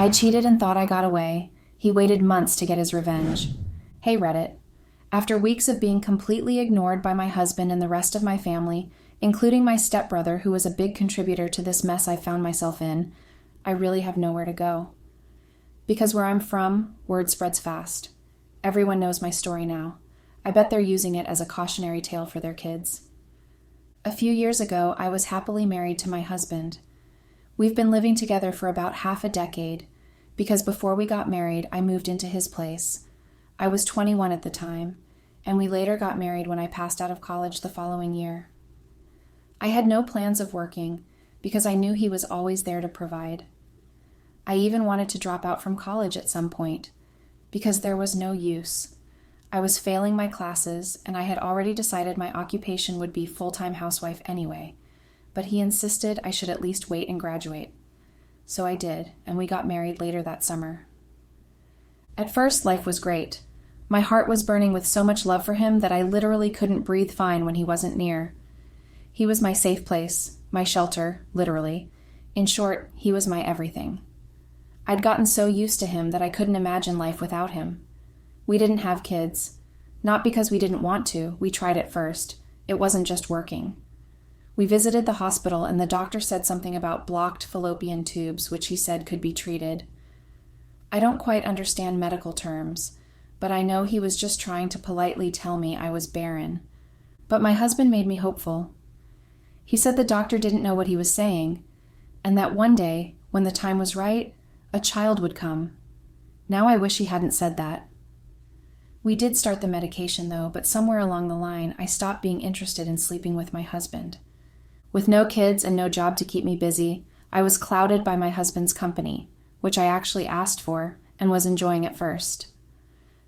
I cheated and thought I got away. He waited months to get his revenge. Hey, Reddit. After weeks of being completely ignored by my husband and the rest of my family, including my stepbrother, who was a big contributor to this mess I found myself in, I really have nowhere to go. Because where I'm from, word spreads fast. Everyone knows my story now. I bet they're using it as a cautionary tale for their kids. A few years ago, I was happily married to my husband. We've been living together for about half a decade, because before we got married, I moved into his place. I was 21 at the time, and we later got married when I passed out of college the following year. I had no plans of working, because I knew he was always there to provide. I even wanted to drop out from college at some point, because there was no use. I was failing my classes, and I had already decided my occupation would be full-time housewife anyway, but he insisted I should at least wait and graduate. So I did, and we got married later that summer. At first, life was great. My heart was burning with so much love for him that I literally couldn't breathe fine when he wasn't near. He was my safe place, my shelter, literally. In short, he was my everything. I'd gotten so used to him that I couldn't imagine life without him. We didn't have kids. Not because we didn't want to, we tried at first. It wasn't just working. We visited the hospital and the doctor said something about blocked fallopian tubes, which he said could be treated. I don't quite understand medical terms, but I know he was just trying to politely tell me I was barren. But my husband made me hopeful. He said the doctor didn't know what he was saying, and that one day, when the time was right, a child would come. Now I wish he hadn't said that. We did start the medication though, but somewhere along the line, I stopped being interested in sleeping with my husband. With no kids and no job to keep me busy, I was clouded by my husband's company, which I actually asked for and was enjoying at first.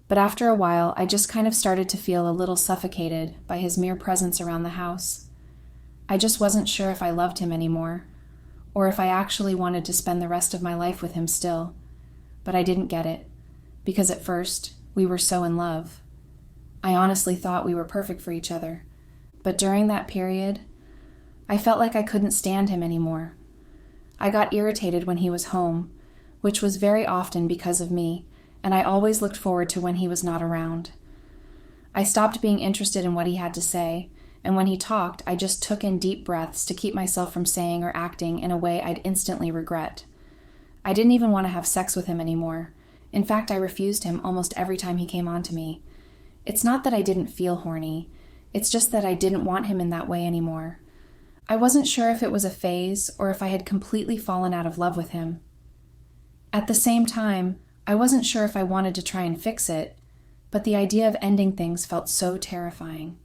But after a while, I just kind of started to feel a little suffocated by his mere presence around the house. I just wasn't sure if I loved him anymore, or if I actually wanted to spend the rest of my life with him still. But I didn't get it, because at first, we were so in love. I honestly thought we were perfect for each other, but during that period, I felt like I couldn't stand him anymore. I got irritated when he was home, which was very often because of me, and I always looked forward to when he was not around. I stopped being interested in what he had to say, and when he talked, I just took in deep breaths to keep myself from saying or acting in a way I'd instantly regret. I didn't even want to have sex with him anymore. In fact, I refused him almost every time he came on to me. It's not that I didn't feel horny, it's just that I didn't want him in that way anymore. I wasn't sure if it was a phase or if I had completely fallen out of love with him. At the same time, I wasn't sure if I wanted to try and fix it, but the idea of ending things felt so terrifying.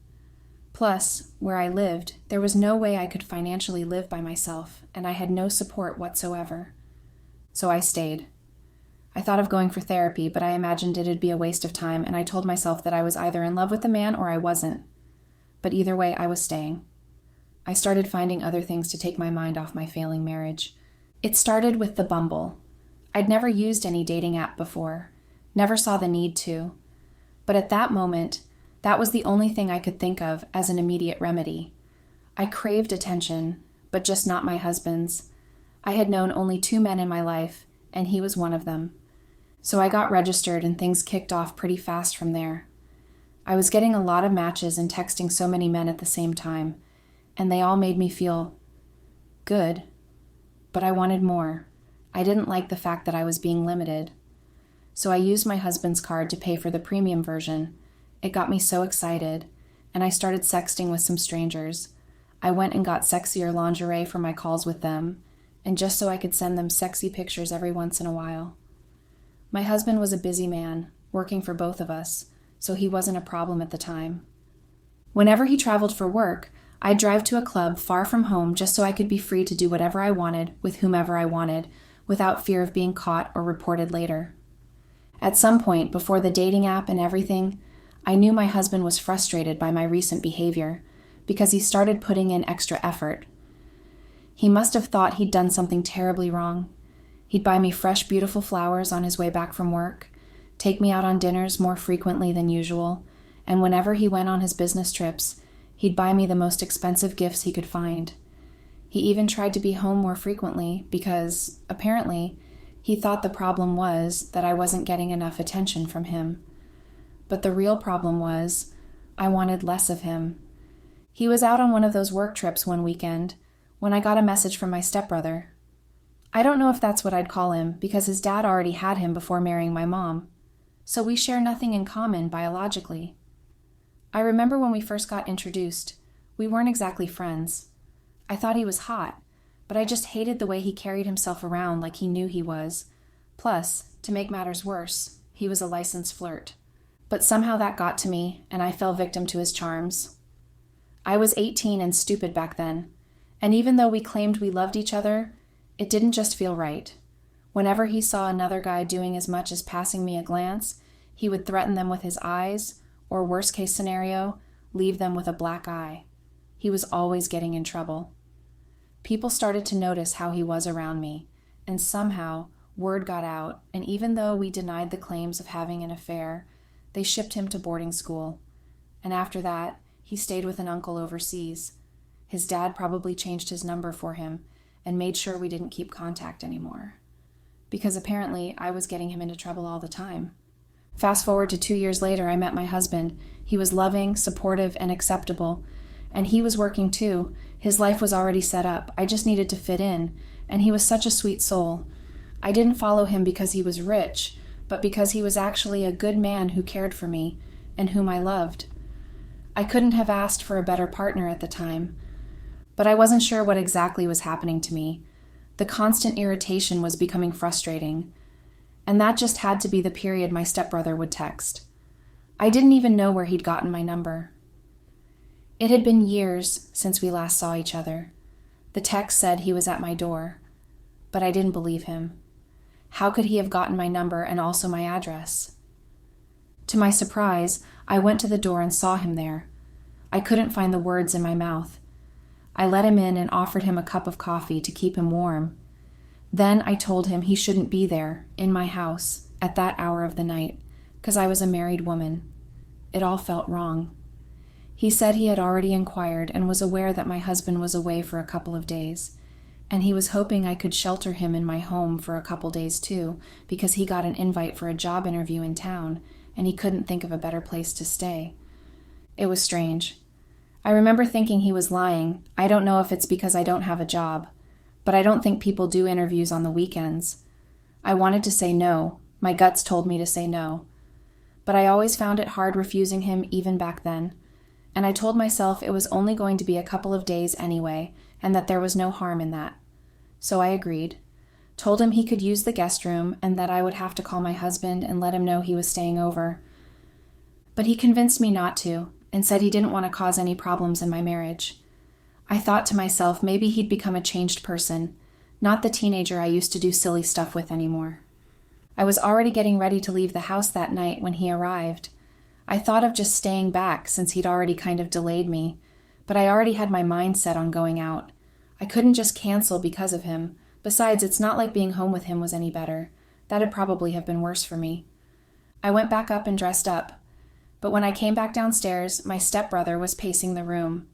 Plus, where I lived, there was no way I could financially live by myself, and I had no support whatsoever. So I stayed. I thought of going for therapy, but I imagined it'd be a waste of time, and I told myself that I was either in love with the man or I wasn't. But either way, I was staying. I started finding other things to take my mind off my failing marriage. It started with the Bumble. I'd never used any dating app before, never saw the need to. But at that moment, that was the only thing I could think of as an immediate remedy. I craved attention, but just not my husband's. I had known only 2 men in my life, and he was one of them. So I got registered and things kicked off pretty fast from there. I was getting a lot of matches and texting so many men at the same time, and they all made me feel good. But I wanted more. I didn't like the fact that I was being limited. So I used my husband's card to pay for the premium version. It got me so excited, and I started sexting with some strangers. I went and got sexier lingerie for my calls with them, and just so I could send them sexy pictures every once in a while. My husband was a busy man, working for both of us, so he wasn't a problem at the time. Whenever he traveled for work, I'd drive to a club far from home just so I could be free to do whatever I wanted with whomever I wanted, without fear of being caught or reported later. At some point, before the dating app and everything, I knew my husband was frustrated by my recent behavior, because he started putting in extra effort. He must have thought he'd done something terribly wrong. He'd buy me fresh, beautiful flowers on his way back from work, take me out on dinners more frequently than usual, and whenever he went on his business trips, he'd buy me the most expensive gifts he could find. He even tried to be home more frequently because, apparently, He thought the problem was that I wasn't getting enough attention from him. But the real problem was I wanted less of him. He was out on one of those work trips one weekend when I got a message from my stepbrother. I don't know if that's what I'd call him because his dad already had him before marrying my mom, so we share nothing in common biologically. I remember when we first got introduced, we weren't exactly friends. I thought he was hot, but I just hated the way he carried himself around like he knew he was. Plus, to make matters worse, he was a licensed flirt. But somehow that got to me, and I fell victim to his charms. I was 18 and stupid back then, and even though we claimed we loved each other, it didn't just feel right. Whenever he saw another guy doing as much as passing me a glance, he would threaten them with his eyes, or worst case scenario, leave them with a black eye. He was always getting in trouble. People started to notice how he was around me, and somehow word got out, and even though we denied the claims of having an affair, they shipped him to boarding school. And after that, he stayed with an uncle overseas. His dad probably changed his number for him and made sure we didn't keep contact anymore. Because apparently I was getting him into trouble all the time. Fast forward to 2 years later, I met my husband. He was loving, supportive, and acceptable. And he was working too. His life was already set up. I just needed to fit in. And he was such a sweet soul. I didn't follow him because he was rich, but because he was actually a good man who cared for me and whom I loved. I couldn't have asked for a better partner at the time, but I wasn't sure what exactly was happening to me. The constant irritation was becoming frustrating, and that just had to be the period my stepbrother would text. I didn't even know where he'd gotten my number. It had been years since we last saw each other. The text said he was at my door, but I didn't believe him. How could he have gotten my number and also my address? To my surprise, I went to the door and saw him there. I couldn't find the words in my mouth. I let him in and offered him a cup of coffee to keep him warm. Then I told him he shouldn't be there, in my house, at that hour of the night, because I was a married woman. It all felt wrong. He said he had already inquired and was aware that my husband was away for a couple of days, and he was hoping I could shelter him in my home for a couple days too, because he got an invite for a job interview in town, and he couldn't think of a better place to stay. It was strange. I remember thinking he was lying. I don't know if it's because I don't have a job, but I don't think people do interviews on the weekends. I wanted to say no. My guts told me to say no. But I always found it hard refusing him even back then, and I told myself it was only going to be a couple of days anyway, and that there was no harm in that. So I agreed, told him he could use the guest room and that I would have to call my husband and let him know he was staying over. But he convinced me not to, and said he didn't want to cause any problems in my marriage. I thought to myself maybe he'd become a changed person, not the teenager I used to do silly stuff with anymore. I was already getting ready to leave the house that night when he arrived. I thought of just staying back since he'd already kind of delayed me, but I already had my mind set on going out. I couldn't just cancel because of him. Besides, it's not like being home with him was any better. That'd probably have been worse for me. I went back up and dressed up, but when I came back downstairs, my stepbrother was pacing the room.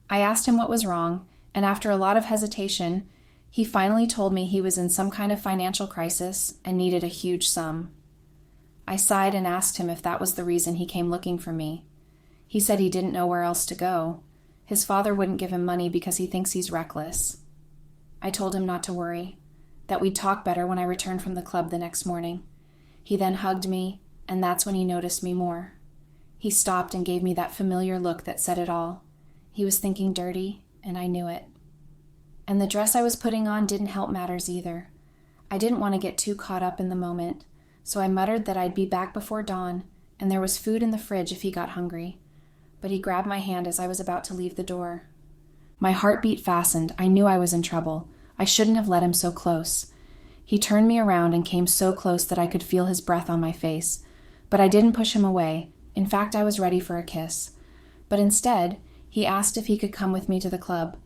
I asked him what was wrong, and after a lot of hesitation, he finally told me he was in some kind of financial crisis and needed a huge sum. I sighed and asked him if that was the reason he came looking for me. He said he didn't know where else to go. His father wouldn't give him money because he thinks he's reckless. I told him not to worry, that we'd talk better when I returned from the club the next morning. He then hugged me, and that's when he noticed me more. He stopped and gave me that familiar look that said it all. He was thinking dirty, and I knew it. And the dress I was putting on didn't help matters either. I didn't want to get too caught up in the moment, so I muttered that I'd be back before dawn, and there was food in the fridge if he got hungry. But he grabbed my hand as I was about to leave the door. My heartbeat fastened. I knew I was in trouble. I shouldn't have let him so close. He turned me around and came so close that I could feel his breath on my face. But I didn't push him away. In fact, I was ready for a kiss. But instead, he asked if he could come with me to the club.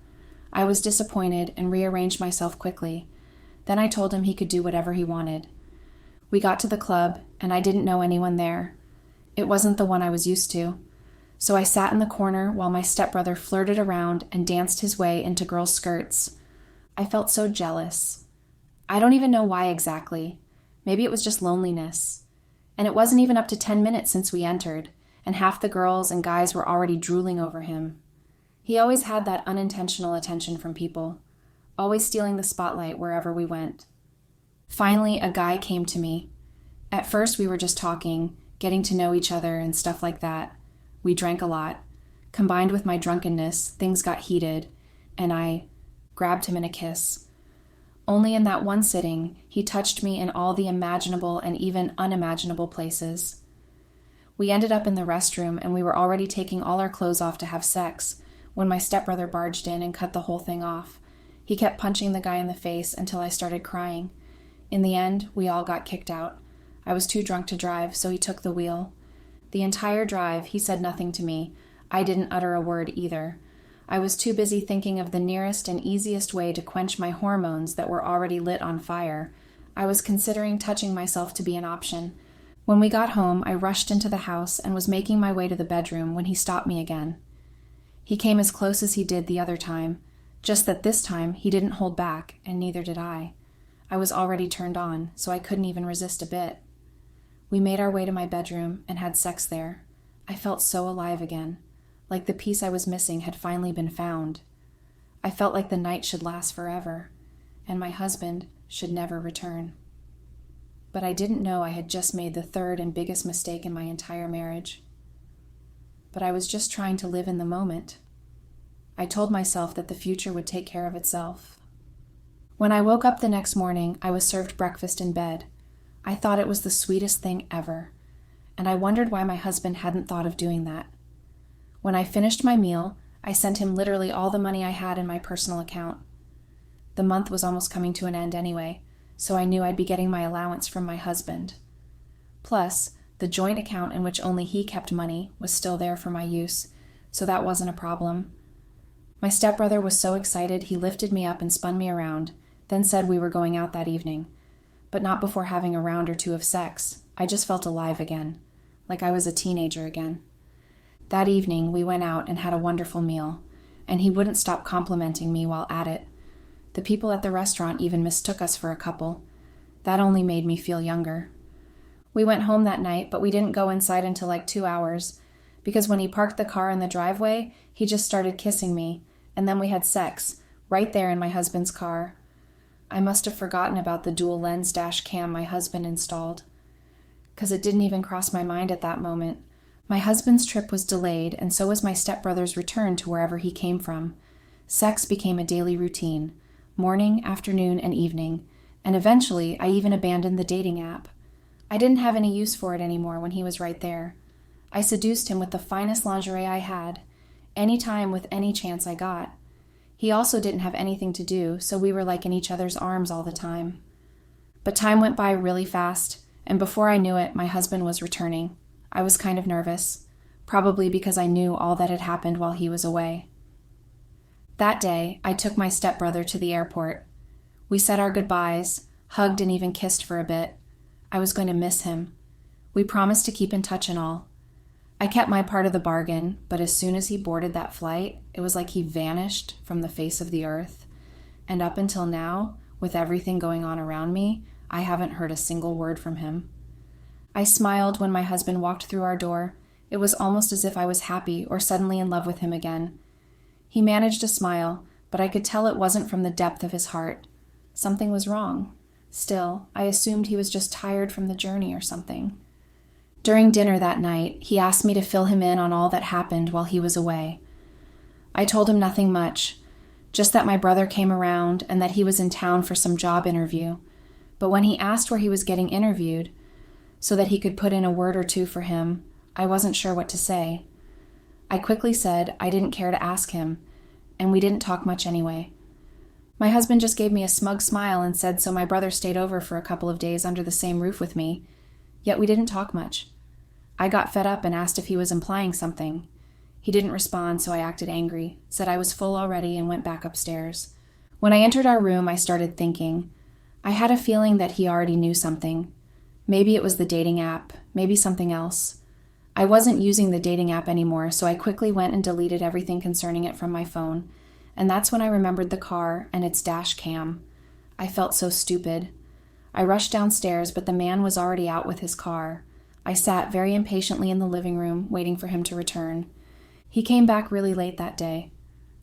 I was disappointed and rearranged myself quickly. Then I told him he could do whatever he wanted. We got to the club, and I didn't know anyone there. It wasn't the one I was used to. So I sat in the corner while my stepbrother flirted around and danced his way into girls' skirts. I felt so jealous. I don't even know why exactly. Maybe it was just loneliness. And it wasn't even up to 10 minutes since we entered, and half the girls and guys were already drooling over him. He always had that unintentional attention from people, always stealing the spotlight wherever we went. Finally, a guy came to me. At first, we were just talking, getting to know each other and stuff like that. We drank a lot. Combined with my drunkenness, things got heated, and I grabbed him in a kiss. Only in that one sitting, he touched me in all the imaginable and even unimaginable places. We ended up in the restroom, and we were already taking all our clothes off to have sex when my stepbrother barged in and cut the whole thing off. He kept punching the guy in the face until I started crying. In the end, we all got kicked out. I was too drunk to drive, so he took the wheel. The entire drive, he said nothing to me. I didn't utter a word either. I was too busy thinking of the nearest and easiest way to quench my hormones that were already lit on fire. I was considering touching myself to be an option. When we got home, I rushed into the house and was making my way to the bedroom when he stopped me again. He came as close as he did the other time, just that this time he didn't hold back, and neither did I. I was already turned on, so I couldn't even resist a bit. We made our way to my bedroom and had sex there. I felt so alive again, like the piece I was missing had finally been found. I felt like the night should last forever, and my husband should never return. But I didn't know I had just made the third and biggest mistake in my entire marriage. But I was just trying to live in the moment. I told myself that the future would take care of itself. When I woke up the next morning, I was served breakfast in bed. I thought it was the sweetest thing ever, and I wondered why my husband hadn't thought of doing that. When I finished my meal, I sent him literally all the money I had in my personal account. The month was almost coming to an end anyway, so I knew I'd be getting my allowance from my husband. Plus, the joint account in which only he kept money was still there for my use, so that wasn't a problem. My stepbrother was so excited he lifted me up and spun me around, then said we were going out that evening, but not before having a round or two of sex. I just felt alive again, like I was a teenager again. That evening, we went out and had a wonderful meal, and he wouldn't stop complimenting me while at it. The people at the restaurant even mistook us for a couple. That only made me feel younger. We went home that night, but we didn't go inside until like 2 hours, because when he parked the car in the driveway, he just started kissing me, and then we had sex, right there in my husband's car. I must have forgotten about the dual-lens dash cam my husband installed, because it didn't even cross my mind at that moment. My husband's trip was delayed, and so was my stepbrother's return to wherever he came from. Sex became a daily routine, morning, afternoon, and evening, and eventually I even abandoned the dating app. I didn't have any use for it anymore when he was right there. I seduced him with the finest lingerie I had, any time with any chance I got. He also didn't have anything to do, so we were like in each other's arms all the time. But time went by really fast, and before I knew it, my husband was returning. I was kind of nervous, probably because I knew all that had happened while he was away. That day, I took my stepbrother to the airport. We said our goodbyes, hugged and even kissed for a bit. I was going to miss him. We promised to keep in touch and all. I kept my part of the bargain, but as soon as he boarded that flight, it was like he vanished from the face of the earth. And up until now, with everything going on around me, I haven't heard a single word from him. I smiled when my husband walked through our door. It was almost as if I was happy or suddenly in love with him again. He managed to smile, but I could tell it wasn't from the depth of his heart. Something was wrong. Still, I assumed he was just tired from the journey or something. During dinner that night, he asked me to fill him in on all that happened while he was away. I told him nothing much, just that my brother came around and that he was in town for some job interview. But when he asked where he was getting interviewed, so that he could put in a word or two for him, I wasn't sure what to say. I quickly said I didn't care to ask him, and we didn't talk much anyway. My husband just gave me a smug smile and said so my brother stayed over for a couple of days under the same roof with me, yet we didn't talk much. I got fed up and asked if he was implying something. He didn't respond, so I acted angry, said I was full already, and went back upstairs. When I entered our room, I started thinking. I had a feeling that he already knew something. Maybe it was the dating app, maybe something else. I wasn't using the dating app anymore, so I quickly went and deleted everything concerning it from my phone, and that's when I remembered the car and its dash cam. I felt so stupid. I rushed downstairs, but the man was already out with his car. I sat very impatiently in the living room, waiting for him to return. He came back really late that day.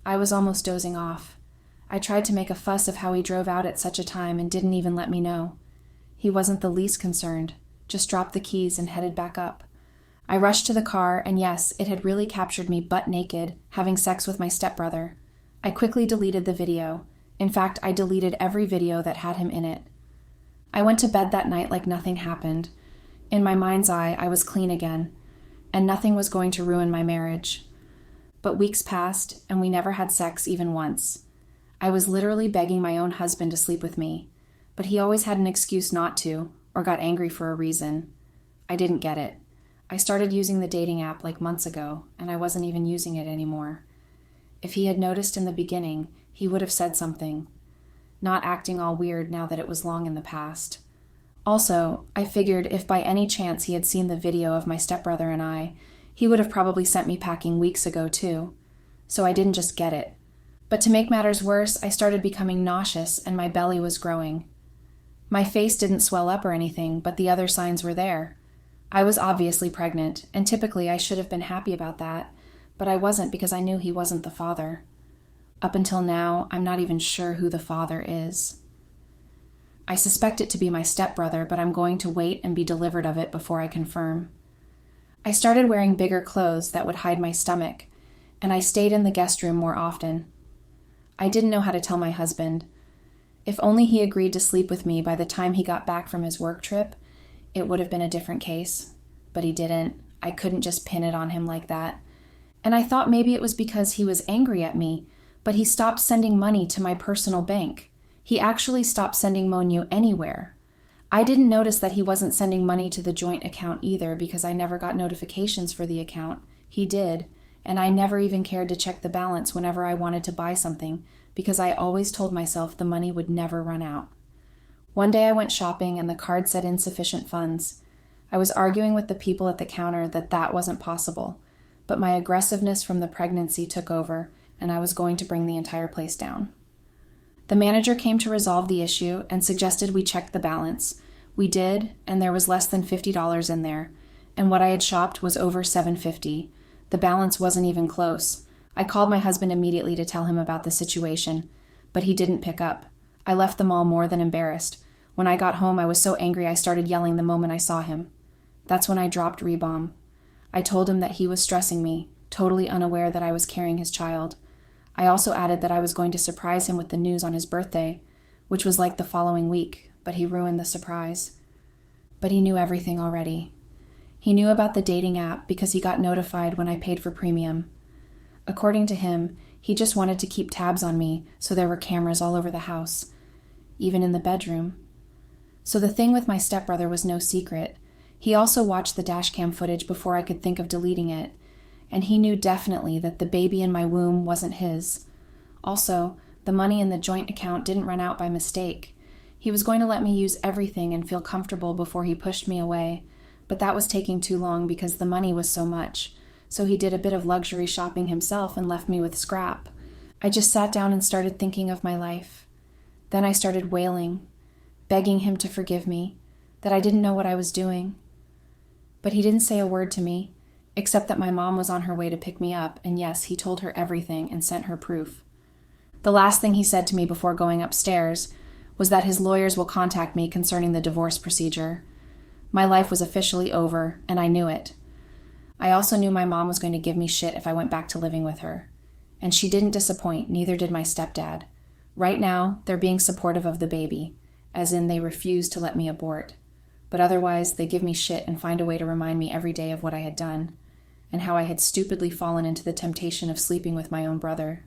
I was almost dozing off. I tried to make a fuss of how he drove out at such a time and didn't even let me know. He wasn't the least concerned, just dropped the keys and headed back up. I rushed to the car, and yes, it had really captured me butt naked, having sex with my stepbrother. I quickly deleted the video. In fact, I deleted every video that had him in it. I went to bed that night like nothing happened. In my mind's eye, I was clean again, and nothing was going to ruin my marriage. But weeks passed, and we never had sex even once. I was literally begging my own husband to sleep with me, but he always had an excuse not to, or got angry for a reason. I didn't get it. I started using the dating app like months ago, and I wasn't even using it anymore. If he had noticed in the beginning, he would have said something, not acting all weird now that it was long in the past. Also, I figured if by any chance he had seen the video of my stepbrother and I, he would have probably sent me packing weeks ago too. So I didn't just get it. But to make matters worse, I started becoming nauseous and my belly was growing. My face didn't swell up or anything, but the other signs were there. I was obviously pregnant, and typically I should have been happy about that, but I wasn't because I knew he wasn't the father. Up until now, I'm not even sure who the father is. I suspect it to be my stepbrother, but I'm going to wait and be delivered of it before I confirm. I started wearing bigger clothes that would hide my stomach, and I stayed in the guest room more often. I didn't know how to tell my husband. If only he agreed to sleep with me by the time he got back from his work trip, it would have been a different case. But he didn't. I couldn't just pin it on him like that. And I thought maybe it was because he was angry at me, but he stopped sending money to my personal bank. He actually stopped sending Monyu anywhere. I didn't notice that he wasn't sending money to the joint account either because I never got notifications for the account. He did, and I never even cared to check the balance whenever I wanted to buy something because I always told myself the money would never run out. One day I went shopping and the card said insufficient funds. I was arguing with the people at the counter that wasn't possible, but my aggressiveness from the pregnancy took over and I was going to bring the entire place down. The manager came to resolve the issue and suggested we check the balance. We did, and there was less than $50 in there, and what I had shopped was over $750. The balance wasn't even close. I called my husband immediately to tell him about the situation, but he didn't pick up. I left the mall more than embarrassed. When I got home, I was so angry I started yelling the moment I saw him. That's when I dropped Rebomb. I told him that he was stressing me, totally unaware that I was carrying his child. I also added that I was going to surprise him with the news on his birthday, which was like the following week, but he ruined the surprise. But he knew everything already. He knew about the dating app because he got notified when I paid for premium. According to him, he just wanted to keep tabs on me, so there were cameras all over the house, even in the bedroom. So the thing with my stepbrother was no secret. He also watched the dashcam footage before I could think of deleting it, and he knew definitely that the baby in my womb wasn't his. Also, the money in the joint account didn't run out by mistake. He was going to let me use everything and feel comfortable before he pushed me away, but that was taking too long because the money was so much, so he did a bit of luxury shopping himself and left me with scrap. I just sat down and started thinking of my life. Then I started wailing, begging him to forgive me, that I didn't know what I was doing. But he didn't say a word to me, except that my mom was on her way to pick me up, and yes, he told her everything and sent her proof. The last thing he said to me before going upstairs was that his lawyers will contact me concerning the divorce procedure. My life was officially over, and I knew it. I also knew my mom was going to give me shit if I went back to living with her. And she didn't disappoint, neither did my stepdad. Right now, they're being supportive of the baby, as in they refuse to let me abort. But otherwise, they give me shit and find a way to remind me every day of what I had done, and how I had stupidly fallen into the temptation of sleeping with my own brother.